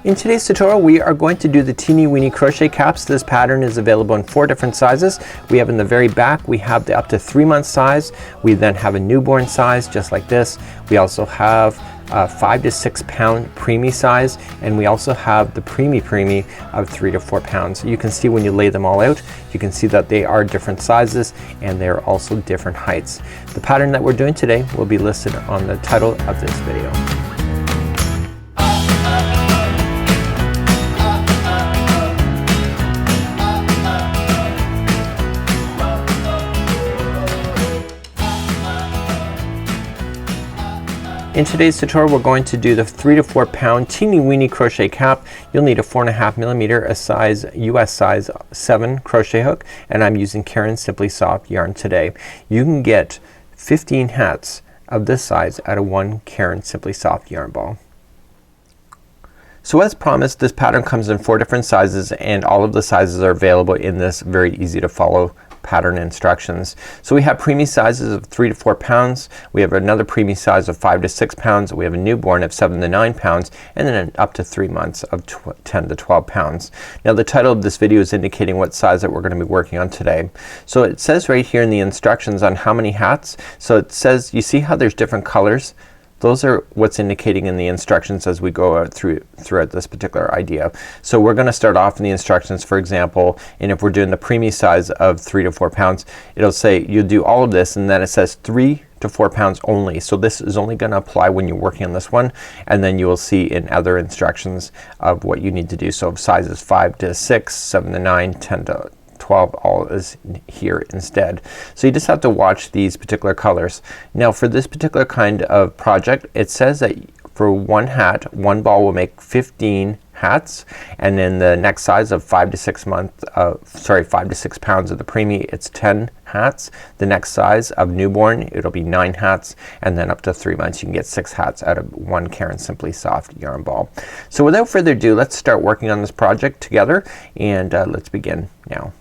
In today's tutorial we are going to do the teeny weeny crochet caps. This pattern is available in 4 different sizes. We have in the very back, we have the up to 3-month size. We then have a newborn size just like this. We also have 5 to 6 pound preemie size, and we also have the preemie of 3 to 4 pounds. You can see when you lay them all out, you can see that they are different sizes and they're also different heights. The pattern that we're doing today will be listed on the title of this video. In today's tutorial we're going to do the 3 to 4 pound teeny weeny crochet cap. You'll need a 4.5 millimeter, a size US size 7 crochet hook, and I'm using Caron Simply Soft yarn today. You can get 15 hats of this size out of 1 Caron Simply Soft yarn ball. So as promised, this pattern comes in 4 different sizes, and all of the sizes are available in this very easy to follow pattern instructions. So we have preemie sizes of 3 to 4 pounds. We have another preemie size of 5 to 6 pounds. We have a newborn of 7 to 9 pounds, and then up to 3 months of 10 to 12 pounds. Now the title of this video is indicating what size that we're going to be working on today. So it says right here in the instructions on how many hats. So it says, you see how there's different colors? Those are what's indicating in the instructions as we go out throughout this particular idea. So we're gonna start off in the instructions, for example, and if we're doing the preemie size of 3 to 4 pounds, it'll say you do all of this, and then it says 3 to 4 pounds only. So this is only gonna apply when you're working on this one, and then you will see in other instructions of what you need to do. So sizes 5 to 6, 7 to 9, 10 to 12, all is here instead. So you just have to watch these particular colors. Now for this particular kind of project, it says that for 1 hat, 1 ball will make 15 hats, and then the next size of 5 to 6 pounds of the preemie, it's 10 hats. The next size of newborn, it'll be 9 hats, and then up to 3 months you can get 6 hats out of 1 Caron Simply Soft yarn ball. So without further ado, let's start working on this project together, and let's begin now.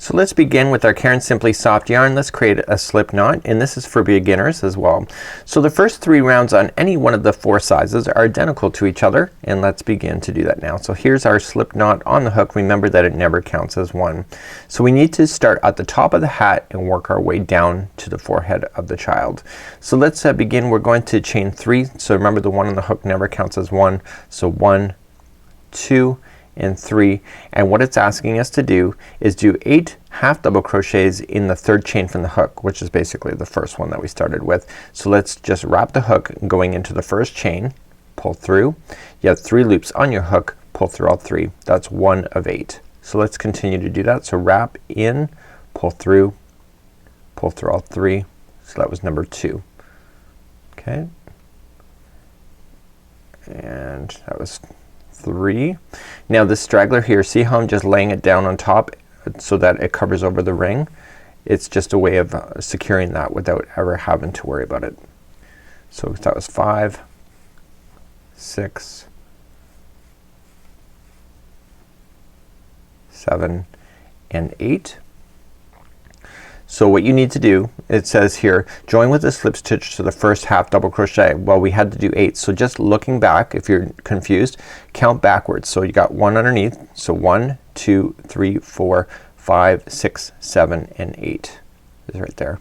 So let's begin with our Caron Simply Soft yarn. Let's create a slip knot, and this is for beginners as well. So the first 3 rounds on any one of the 4 sizes are identical to each other, and let's begin to do that now. So here's our slip knot on the hook. Remember that it never counts as one. So we need to start at the top of the hat and work our way down to the forehead of the child. So let's begin. We're going to chain 3. So remember, the one on the hook never counts as one. So 1, 2 and 3, and what it's asking us to do is do 8 half double crochets in the 3rd chain from the hook, which is basically the first one that we started with. So let's just wrap the hook going into the 1st chain, pull through. You have 3 loops on your hook, pull through all 3. That's 1 of 8. So let's continue to do that. So wrap in, pull through all 3. So that was number 2. Okay, and that was 3. Now this straggler here, see how I'm just laying it down on top so that it covers over the ring? It's just a way of securing that without ever having to worry about it. So that was 5, 6, 7 and 8. So what you need to do, it says here, join with a slip stitch to the first half double crochet. Well, we had to do 8, so just looking back, if you're confused, count backwards. So you got 1 underneath, so 1, 2, 3, 4, 5, 6, 7 and 8 is right there.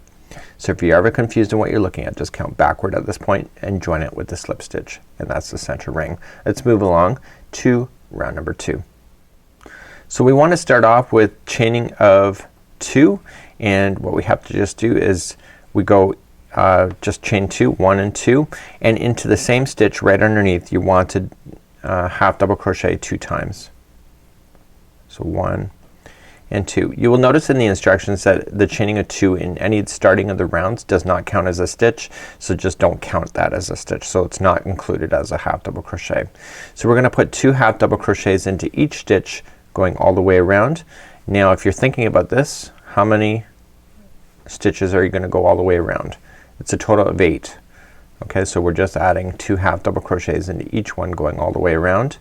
So if you're ever confused on what you're looking at, just count backward at this point and join it with the slip stitch, and that's the center ring. Let's move along to round number 2. So we want to start off with chaining of 2, and what we have to just do is we go just chain 2, 1 and 2, and into the same stitch right underneath you want to half double crochet 2 times. So 1 and 2. You will notice in the instructions that the chaining of 2 in any starting of the rounds does not count as a stitch, so just don't count that as a stitch. So it's not included as a half double crochet. So we're gonna put 2 half double crochets into each stitch going all the way around. Now if you're thinking about this, how many stitches are you gonna go all the way around? It's a total of 8. Okay, so we're just adding 2 half double crochets into each one going all the way around.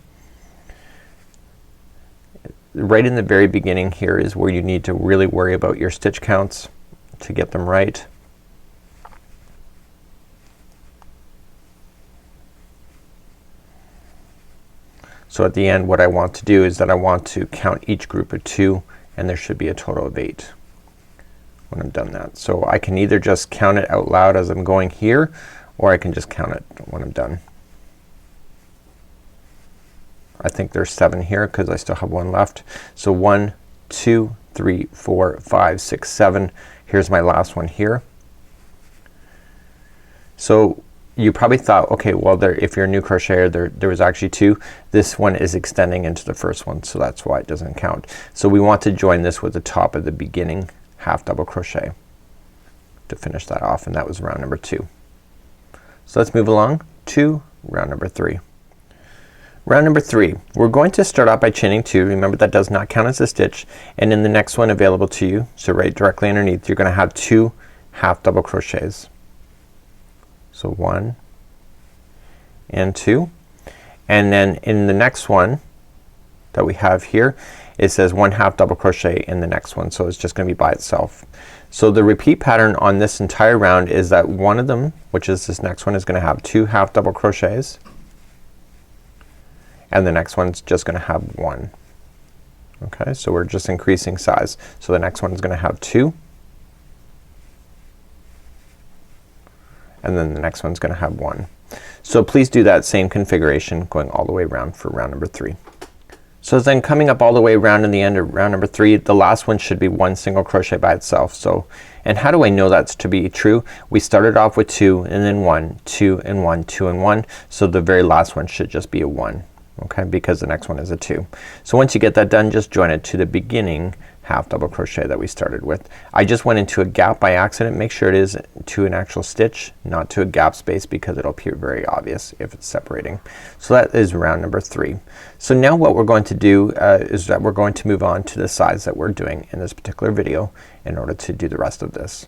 Right in the very beginning here is where you need to really worry about your stitch counts to get them right. So at the end what I want to do is that I want to count each group of 2, and there should be a total of 8 when I'm done that. So I can either just count it out loud as I'm going here, or I can just count it when I'm done. I think there's 7 here because I still have 1 left. So 1, 2, 3, 4, 5, 6, 7. Here's my last one here. So you probably thought, okay, well if you're a new crocheter, there was actually 2. This one is extending into the first one, so that's why it doesn't count. So we want to join this with the top of the beginning half double crochet to finish that off, and that was round number 2. So let's move along to round number 3. Round number 3, we're going to start off by chaining 2. Remember that does not count as a stitch, and in the next one available to you, so right directly underneath, you're gonna have 2 half double crochets. So 1 and 2, and then in the next one that we have here, it says 1 half double crochet in the next one, so it's just gonna be by itself. So the repeat pattern on this entire round is that one of them, which is this next one, is gonna have 2 half double crochets, and the next one's just gonna have 1. Okay, so we're just increasing size. So the next one is gonna have 2, and then the next one's gonna have 1. So please do that same configuration going all the way around for round number 3. So then coming up all the way around in the end of round number 3, the last one should be 1 single crochet by itself. So, and how do I know that's to be true? We started off with 2 and then 1, 2 and 1, 2 and 1. So the very last one should just be a 1. Okay, because the next one is a 2. So once you get that done, just join it to the beginning half double crochet that we started with. I just went into a gap by accident. Make sure it is to an actual stitch, not to a gap space, because it'll appear very obvious if it's separating. So that is round number 3. So now what we're going to do is that we're going to move on to the size that we're doing in this particular video in order to do the rest of this.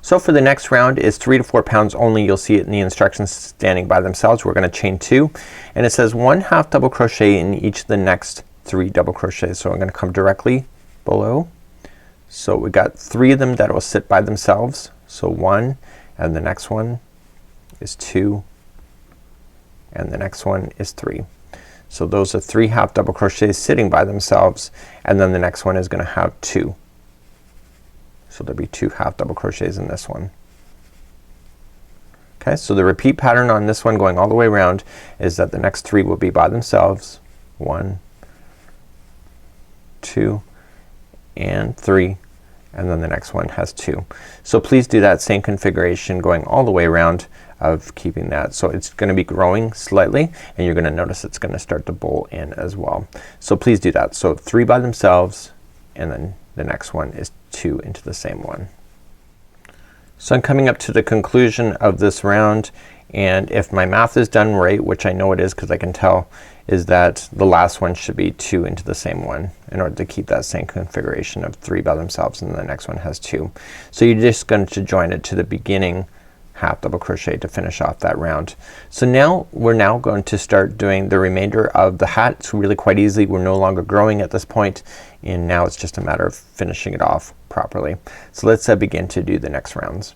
So for the next round is 3 to 4 pounds only. You'll see it in the instructions standing by themselves. We're gonna chain 2, and it says 1 half double crochet in each of the next 3 double crochets. So I'm gonna come directly below. So we got 3 of them that will sit by themselves. So 1, and the next one is 2, and the next one is 3. So those are 3 half double crochets sitting by themselves, and then the next one is gonna have 2. So there'll be 2 half double crochets in this one. Okay, so the repeat pattern on this one going all the way around is that the next 3 will be by themselves. 1, 2, and 3, and then the next one has 2. So please do that same configuration going all the way around of keeping that. So it's gonna be growing slightly, and you're gonna notice it's gonna start to bowl in as well. So please do that. So 3 by themselves, and then the next one is 2 into the same one. So I'm coming up to the conclusion of this round, and if my math is done right, which I know it is because I can tell, is that the last one should be 2 into the same one in order to keep that same configuration of 3 by themselves, and the next one has 2. So you're just going to join it to the beginning half double crochet to finish off that round. So now we're now going to start doing the remainder of the hat. It's really quite easy. We're no longer growing at this point, and now it's just a matter of finishing it off properly. So let's begin to do the next rounds.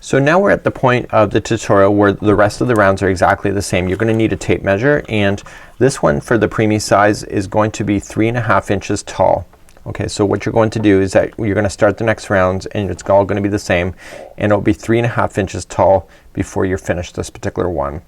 So now we're at the point of the tutorial where the rest of the rounds are exactly the same. You're gonna need a tape measure, and this one for the preemie size is going to be 3.5 inches tall. Okay, so what you're going to do is that you're gonna start the next rounds, and it's all gonna be the same, and it'll be 3.5 inches tall before you're finished this particular one.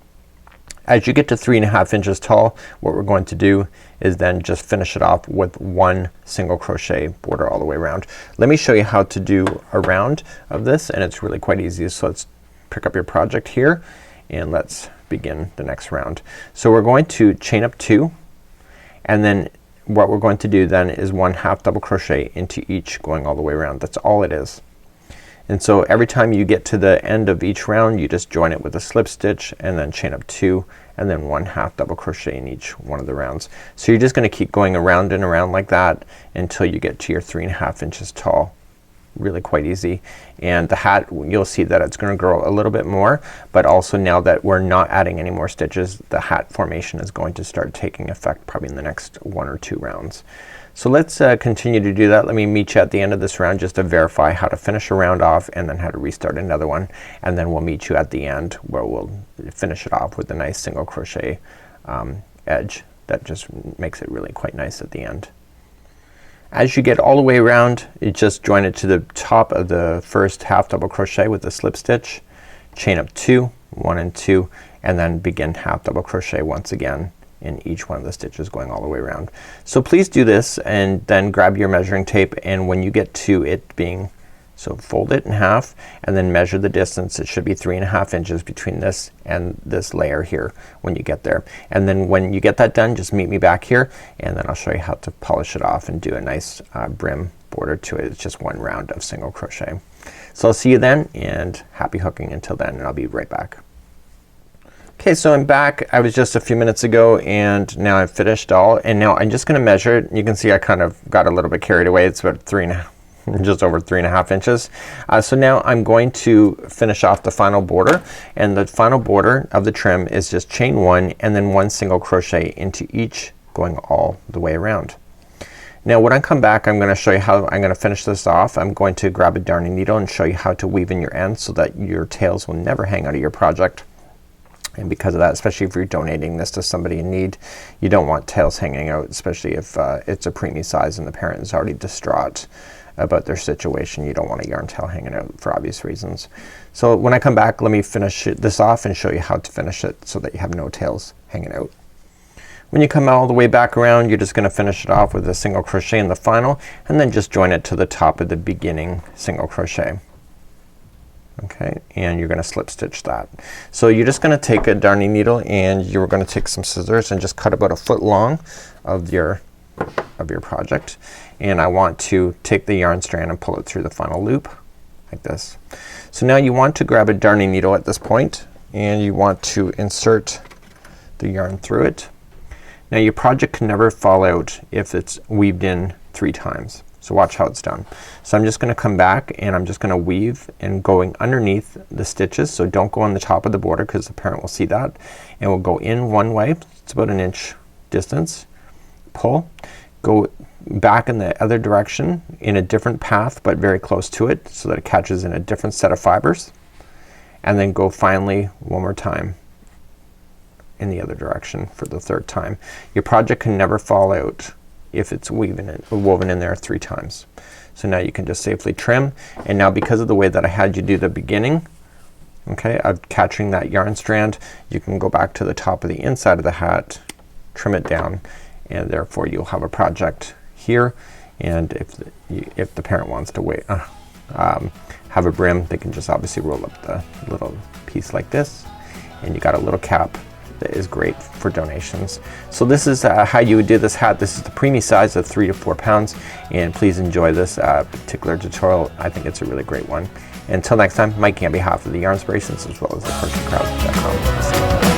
As you get to 3.5 inches tall, what we're going to do is then just finish it off with 1 single crochet border all the way around. Let me show you how to do a round of this, and it's really quite easy. So let's pick up your project here, and let's begin the next round. So we're going to chain up 2, and then what we're going to do then is 1 half double crochet into each going all the way around. That's all it is. And so every time you get to the end of each round, you just join it with a slip stitch and then chain up 2, and then 1 half double crochet in each one of the rounds. So you're just gonna keep going around and around like that until you get to your 3.5 inches tall. Really quite easy. And the hat, you'll see that it's gonna grow a little bit more, but also now that we're not adding any more stitches, the hat formation is going to start taking effect probably in the next 1 or 2 rounds. So let's continue to do that. Let me meet you at the end of this round just to verify how to finish a round off, and then how to restart another one, and then we'll meet you at the end where we'll finish it off with a nice single crochet edge. That just makes it really quite nice at the end. As you get all the way around, you just join it to the top of the first half double crochet with the slip stitch, chain up 2, 1 and 2, and then begin half double crochet once again in each one of the stitches going all the way around. So please do this and then grab your measuring tape, and when you get to it being, so fold it in half and then measure the distance. It should be 3.5 inches between this and this layer here when you get there. And then when you get that done, just meet me back here and then I'll show you how to polish it off and do a nice brim border to it. It's just one round of single crochet. So I'll see you then, and happy hooking until then, and I'll be right back. Okay, so I'm back. I was just a few minutes ago and now I've finished all, and now I'm just gonna measure it. You can see I kind of got a little bit carried away. It's about just over 3.5 inches. So now I'm going to finish off the final border, and the final border of the trim is just chain 1 and then 1 single crochet into each going all the way around. Now when I come back, I'm gonna show you how I'm gonna finish this off. I'm going to grab a darning needle and show you how to weave in your ends so that your tails will never hang out of your project. And because of that, especially if you're donating this to somebody in need, you don't want tails hanging out, especially if it's a preemie size and the parent is already distraught about their situation. You don't want a yarn tail hanging out for obvious reasons. So when I come back, let me finish this off and show you how to finish it so that you have no tails hanging out. When you come all the way back around, you're just gonna finish it off with a single crochet in the final, and then just join it to the top of the beginning single crochet. Okay, and you're gonna slip stitch that. So you're just gonna take a darning needle and you're gonna take some scissors and just cut about 1 foot long of your project, and I want to take the yarn strand and pull it through the final loop like this. So now you want to grab a darning needle at this point and you want to insert the yarn through it. Now your project can never fall out if it's weaved in 3 times. So watch how it's done. So I'm just gonna come back and I'm just gonna weave and going underneath the stitches. So don't go on the top of the border because the parent will see that. And we'll go in one way. It's about 1 inch distance. Pull. Go back in the other direction in a different path but very close to it so that it catches in a different set of fibers. And then go finally one more time in the other direction for the 3rd time. Your project can never fall out if it's woven in there 3 times. So now you can just safely trim, and now because of the way that I had you do the beginning, okay, of catching that yarn strand, you can go back to the top of the inside of the hat, trim it down, and therefore you'll have a project here. And if the parent wants to have a brim, they can just obviously roll up the little piece like this, and you got a little cap that is great for donations. So this is how you would do this hat. This is the preemie size of 3 to 4 pounds, and please enjoy this particular tutorial. I think it's a really great one. Until next time, Mike on behalf of the Yarnspirations as well as the CrochetCrowd.com.